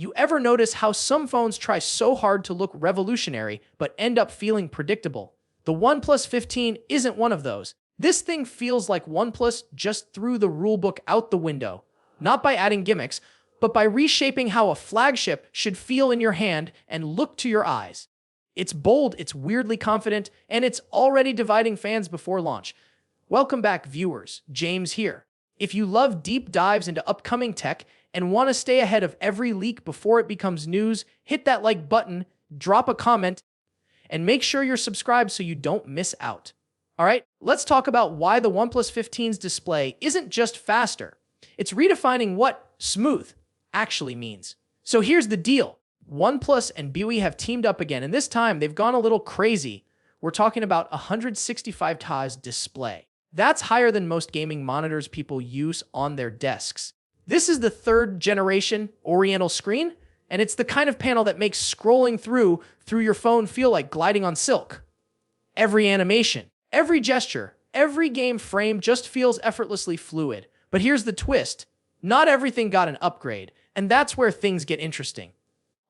You ever notice how some phones try so hard to look revolutionary but end up feeling predictable? The OnePlus 15 isn't one of those. This thing feels like OnePlus just threw the rulebook out the window, not by adding gimmicks, but by reshaping how a flagship should feel in your hand and look to your eyes. It's bold, it's weirdly confident, and it's already dividing fans before launch. Welcome back, viewers. James here. If you love deep dives into upcoming tech and want to stay ahead of every leak before it becomes news, hit that like button, drop a comment, and make sure you're subscribed so you don't miss out. All right, let's talk about why the OnePlus 15's display isn't just faster. It's redefining what smooth actually means. So here's the deal. OnePlus and BUI have teamed up again, and this time they've gone a little crazy. We're talking about 165 Hz display. That's higher than most gaming monitors people use on their desks. This is the third generation Oriental screen, and it's the kind of panel that makes scrolling through your phone feel like gliding on silk. Every animation, every gesture, every game frame just feels effortlessly fluid. But here's the twist. Not everything got an upgrade, and that's where things get interesting.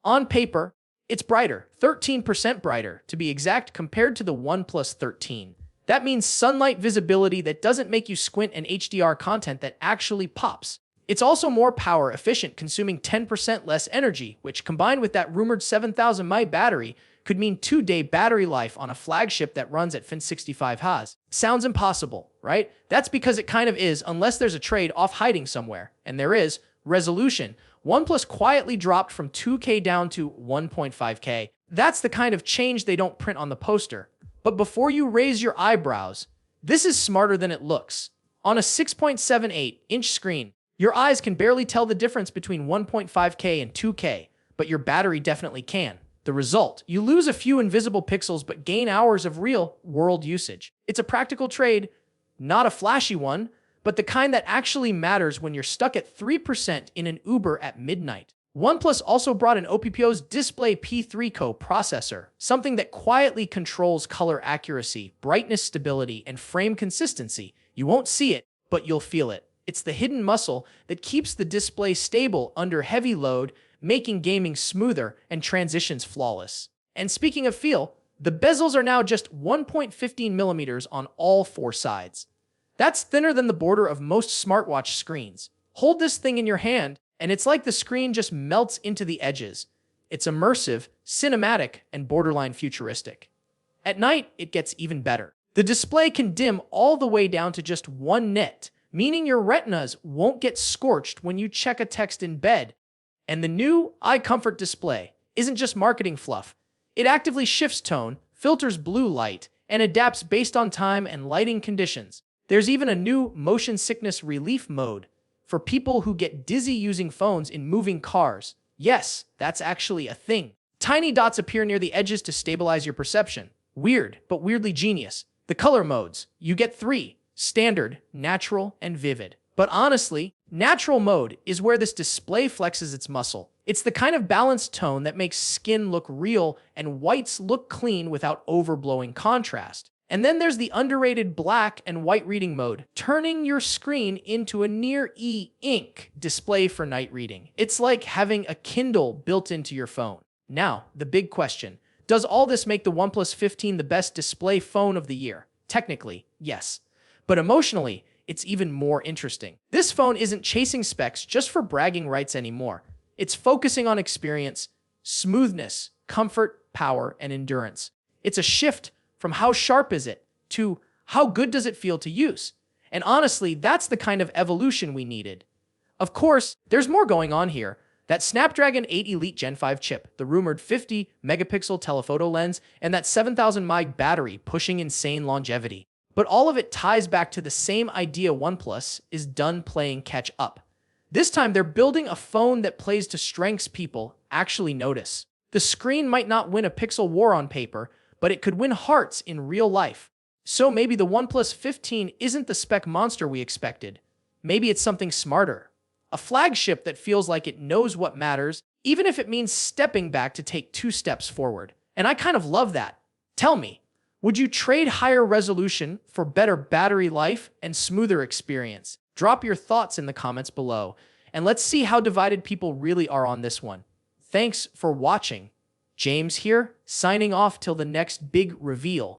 On paper, it's brighter, 13% brighter to be exact, compared to the OnePlus 13. That means sunlight visibility that doesn't make you squint, and HDR content that actually pops. It's also more power efficient, consuming 10% less energy, which combined with that rumored 7,000 mAh battery could mean 2-day battery life on a flagship that runs at 65 Hz. Sounds impossible, right? That's because it kind of is, unless there's a trade-off hiding somewhere. And there is. Resolution. OnePlus quietly dropped from 2K down to 1.5K. That's the kind of change they don't print on the poster. But before you raise your eyebrows, this is smarter than it looks. On a 6.78-inch screen, your eyes can barely tell the difference between 1.5K and 2K, but your battery definitely can. The result, you lose a few invisible pixels but gain hours of real-world usage. It's a practical trade, not a flashy one, but the kind that actually matters when you're stuck at 3% in an Uber at midnight. OnePlus also brought in OPPO's Display P3 co-processor, something that quietly controls color accuracy, brightness stability, and frame consistency. You won't see it, but you'll feel it. It's the hidden muscle that keeps the display stable under heavy load, making gaming smoother and transitions flawless. And speaking of feel, the bezels are now just 1.15 millimeters on all four sides. That's thinner than the border of most smartwatch screens. Hold this thing in your hand, and it's like the screen just melts into the edges. It's immersive, cinematic, and borderline futuristic. At night, it gets even better. The display can dim all the way down to just 1 nit, meaning your retinas won't get scorched when you check a text in bed. And the new Eye Comfort display isn't just marketing fluff. It actively shifts tone, filters blue light, and adapts based on time and lighting conditions. There's even a new motion sickness relief mode for people who get dizzy using phones in moving cars. Yes, that's actually a thing. Tiny dots appear near the edges to stabilize your perception. Weird, but weirdly genius. The color modes, you get 3: standard, natural, and vivid. But honestly, natural mode is where this display flexes its muscle. It's the kind of balanced tone that makes skin look real and whites look clean without overblowing contrast. And then there's the underrated black and white reading mode, turning your screen into a near e-ink display for night reading. It's like having a Kindle built into your phone. Now, the big question. Does all this make the OnePlus 15 the best display phone of the year? Technically, yes. But emotionally, it's even more interesting. This phone isn't chasing specs just for bragging rights anymore. It's focusing on experience, smoothness, comfort, power, and endurance. It's a shift from how sharp is it to how good does it feel to use. And honestly, that's the kind of evolution we needed. Of course, there's more going on here. That Snapdragon 8 Elite Gen 5 chip, the rumored 50-megapixel telephoto lens, and that 7,000 mAh battery pushing insane longevity. But all of it ties back to the same idea: OnePlus is done playing catch up. This time, they're building a phone that plays to strengths people actually notice. The screen might not win a pixel war on paper, but it could win hearts in real life. So maybe the OnePlus 15 isn't the spec monster we expected. Maybe it's something smarter. A flagship that feels like it knows what matters, even if it means stepping back to take 2 steps forward. And I kind of love that. Tell me, would you trade higher resolution for better battery life and smoother experience? Drop your thoughts in the comments below, and let's see how divided people really are on this one. Thanks for watching. James here, signing off till the next big reveal.